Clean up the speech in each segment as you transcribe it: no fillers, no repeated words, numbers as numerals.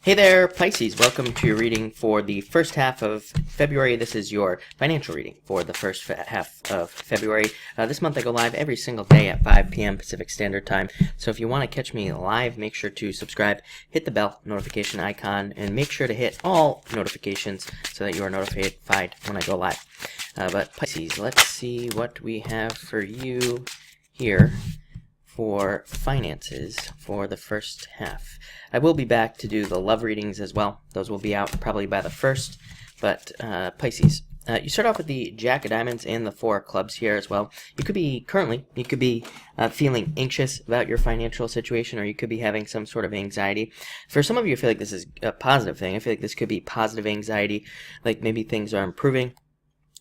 Hey there, Pisces. Welcome to your reading for the first half of February. This is your financial reading for the first half of February. This month I go live every single day at 5 p.m. Pacific Standard Time. So if you want to catch me live, make sure to subscribe, hit the bell notification icon, and make sure to hit all notifications so that you are notified when I go live. But Pisces, let's see what we have for you here for finances for the first half. I will be back to do the love readings as well. Those will be out probably by the 1st. But Pisces, you start off with the Jack of Diamonds and the Four of Clubs here as well. You could be feeling anxious about your financial situation, or you could be having some sort of anxiety. For some of you, I feel like this is a positive thing. I feel like this could be positive anxiety, like maybe things are improving.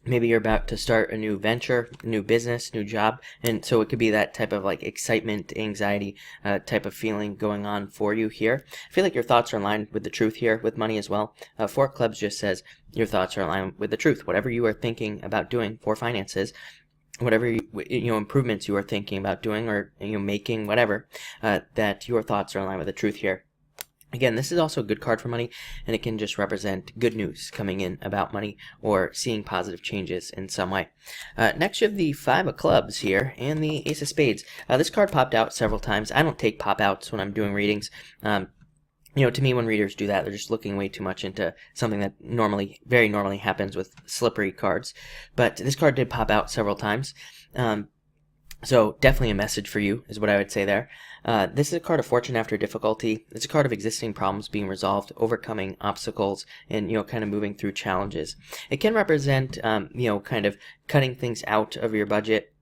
Maybe you're about to start a new venture, new business, new job, and so it could be that type of like excitement, anxiety type of feeling going on for you here. I feel like your thoughts are aligned with the truth here with money as well. Four of Clubs just says your thoughts are aligned with the truth. Whatever you are thinking about doing for finances, whatever improvements you are thinking about doing or making, whatever, that your thoughts are aligned with the truth here. Again, this is also a good card for money, and it can just represent good news coming in about money or seeing positive changes in some way. Next, you have the Five of Clubs here and the Ace of Spades. This card popped out several times. I don't take pop-outs when I'm doing readings. To me, when readers do that, they're just looking way too much into something that very normally happens with slippery cards. But this card did pop out several times. So definitely a message for you is what I would say there. This is a card of fortune after difficulty. It's a card of existing problems being resolved, overcoming obstacles, and kind of moving through challenges. It can represent kind of cutting things out of your budget.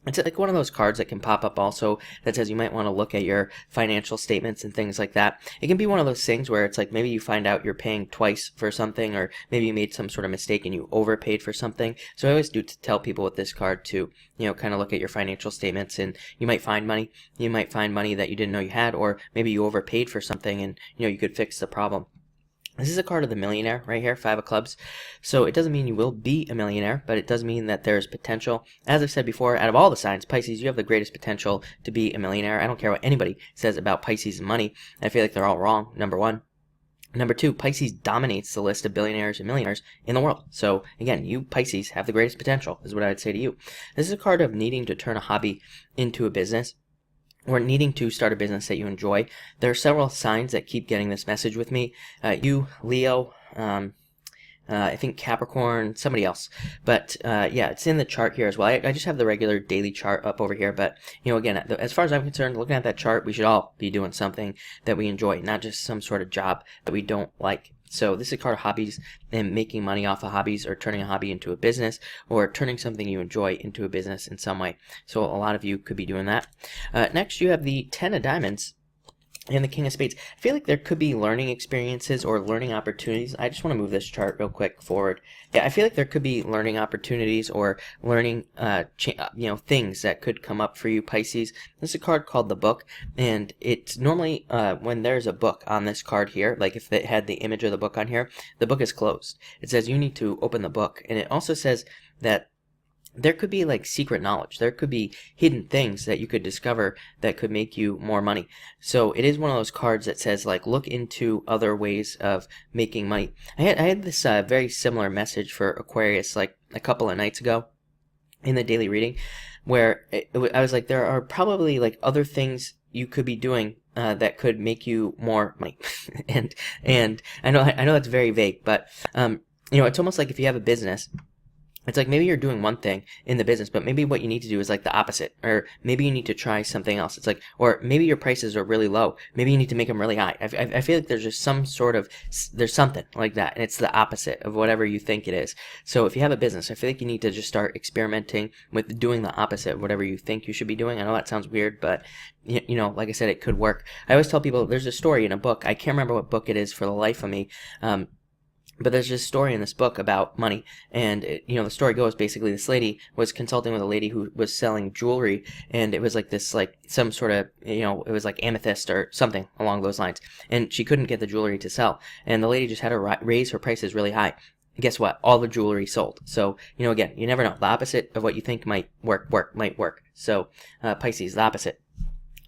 It's like one of those cards that can pop up also that says you might want to look at your financial statements and things like that. It can be one of those things where it's like maybe you find out you're paying twice for something, or maybe you made some sort of mistake and you overpaid for something. So I always do tell people with this card to, kind of look at your financial statements, and you might find money. You might find money that you didn't know you had, or maybe you overpaid for something and, you could fix the problem. This is a card of the millionaire right here, Five of Clubs. So it doesn't mean you will be a millionaire, but it does mean that there's potential. As I've said before, out of all the signs, Pisces, you have the greatest potential to be a millionaire. I don't care what anybody says about Pisces and money. I feel like they're all wrong, number one. Number two, Pisces dominates the list of billionaires and millionaires in the world. So again, you Pisces have the greatest potential, is what I would say to you. This is a card of needing to turn a hobby into a business, or needing to start a business that you enjoy. There are several signs that keep getting this message with me. You, Leo, I think Capricorn, somebody else. But yeah, it's in the chart here as well. I just have the regular daily chart up over here. But, again, as far as I'm concerned, looking at that chart, we should all be doing something that we enjoy, not just some sort of job that we don't like. So this is a card of hobbies and making money off of hobbies, or turning a hobby into a business, or turning something you enjoy into a business in some way. So a lot of you could be doing that. Next, you have the Ten of Diamonds and the King of Spades. I feel like there could be learning experiences or learning opportunities. I just want to move this chart real quick forward. Yeah, I feel like there could be learning opportunities or learning, things that could come up for you, Pisces. This is a card called the Book, and it's normally when there's a book on this card here, like if it had the image of the book on here, the book is closed. It says you need to open the book, and it also says that there could be like secret knowledge. There could be hidden things that you could discover that could make you more money. So it is one of those cards that says like look into other ways of making money. I had this very similar message for Aquarius like a couple of nights ago in the daily reading, where I was like, there are probably like other things you could be doing that could make you more money. and I know that's very vague, but it's almost like if you have a business, it's like maybe you're doing one thing in the business, but maybe what you need to do is like the opposite, or maybe you need to try something else. It's like, or maybe your prices are really low. Maybe you need to make them really high. I feel like there's just there's something like that, and it's the opposite of whatever you think it is. So if you have a business, I feel like you need to just start experimenting with doing the opposite of whatever you think you should be doing. I know that sounds weird, but like I said, it could work. I always tell people there's a story in a book. I can't remember what book it is for the life of me. But there's this story in this book about money, and the story goes basically this lady was consulting with a lady who was selling jewelry, and it was like this, like some sort of, it was like amethyst or something along those lines, and she couldn't get the jewelry to sell, and the lady just had to raise her prices really high. And guess what? All the jewelry sold. So, again, you never know. The opposite of what you think might work. So, Pisces, the opposite.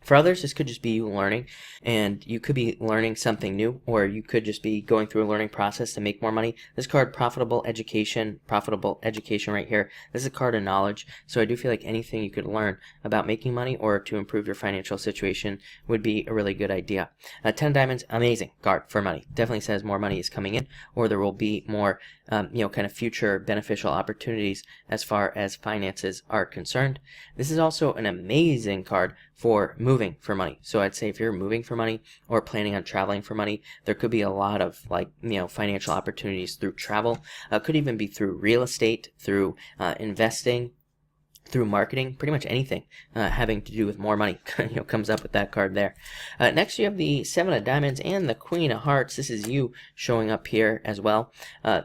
For others, this could just be you learning, and you could be learning something new, or you could just be going through a learning process to make more money. This card, profitable education right here. This is a card of knowledge, so I do feel like anything you could learn about making money or to improve your financial situation would be a really good idea. 10 diamonds, amazing card for money. Definitely says more money is coming in, or there will be more, kind of future beneficial opportunities as far as finances are concerned. This is also an amazing card for moving for money. So I'd say if you're moving for money or planning on traveling for money, there could be a lot of financial opportunities through travel. Could even be through real estate, through investing, through marketing, pretty much anything having to do with more money comes up with that card there. Next you have the 7 of diamonds and the Queen of Hearts. This is you showing up here as well.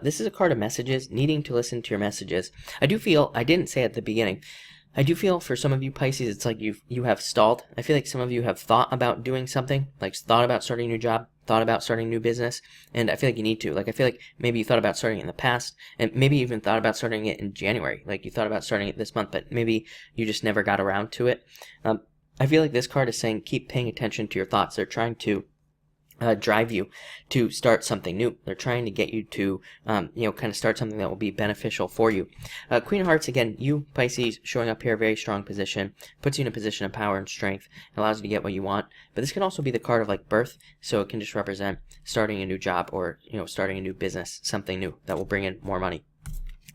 This is a card of messages, needing to listen to your messages. I do feel, I didn't say at the beginning, I do feel for some of you Pisces, it's like you have stalled. I feel like some of you have thought about doing something, like thought about starting a new job, thought about starting a new business, and I feel like you need to. Like I feel like maybe you thought about starting it in the past, and maybe you even thought about starting it in January. Like you thought about starting it this month, but maybe you just never got around to it. I feel like this card is saying keep paying attention to your thoughts. They're trying to drive you to start something new. They're trying to get you to, kind of start something that will be beneficial for you. Queen of Hearts, again, you, Pisces, showing up here, very strong position, puts you in a position of power and strength, allows you to get what you want. But this can also be the card of like birth, so it can just represent starting a new job or, starting a new business, something new that will bring in more money.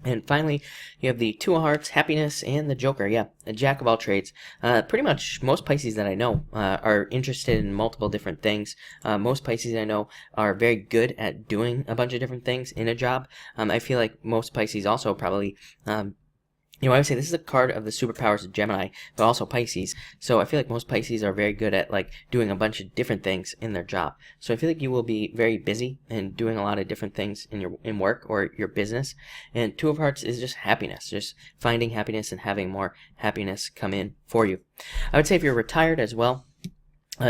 And finally, you have the 2 of Hearts, happiness, and the Joker. Yeah, a jack of all trades. Pretty much most Pisces that I know are interested in multiple different things. Most Pisces I know are very good at doing a bunch of different things in a job. I feel like most Pisces also probably I would say this is a card of the superpowers of Gemini, but also Pisces. So I feel like most Pisces are very good at doing a bunch of different things in their job. So I feel like you will be very busy and doing a lot of different things in work or your business. And 2 of Hearts is just happiness, just finding happiness and having more happiness come in for you. I would say if you're retired as well,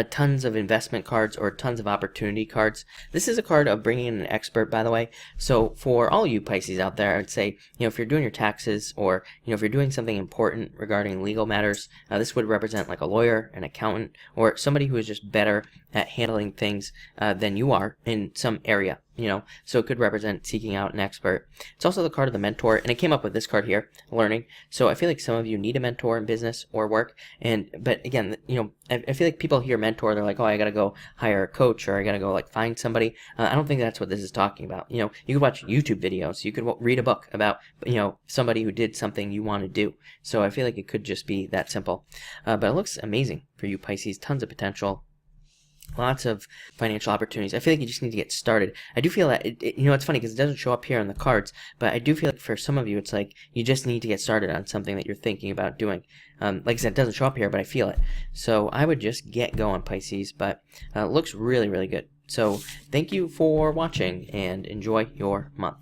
tons of investment cards or tons of opportunity cards. This is a card of bringing in an expert, by the way. So for all you Pisces out there, I would say, if you're doing your taxes or, if you're doing something important regarding legal matters, this would represent like a lawyer, an accountant, or somebody who is just better at handling things than you are in some area. So it could represent seeking out an expert. It's also the card of the mentor, and it came up with this card here, learning. So I feel like some of you need a mentor in business or work, but again, I feel like people hear mentor, they're like, oh, I gotta go hire a coach, or I gotta go find somebody. I don't think that's what this is talking about. You could watch YouTube videos, you could read a book about, somebody who did something you want to do. So I feel like it could just be that simple. But it looks amazing for you Pisces, tons of potential. Lots of financial opportunities. I feel like you just need to get started. I do feel that, it's funny because it doesn't show up here on the cards, but I do feel like for some of you, it's like you just need to get started on something that you're thinking about doing. Like I said, it doesn't show up here, but I feel it. So I would just get going, Pisces, but it looks really, really good. So thank you for watching and enjoy your month.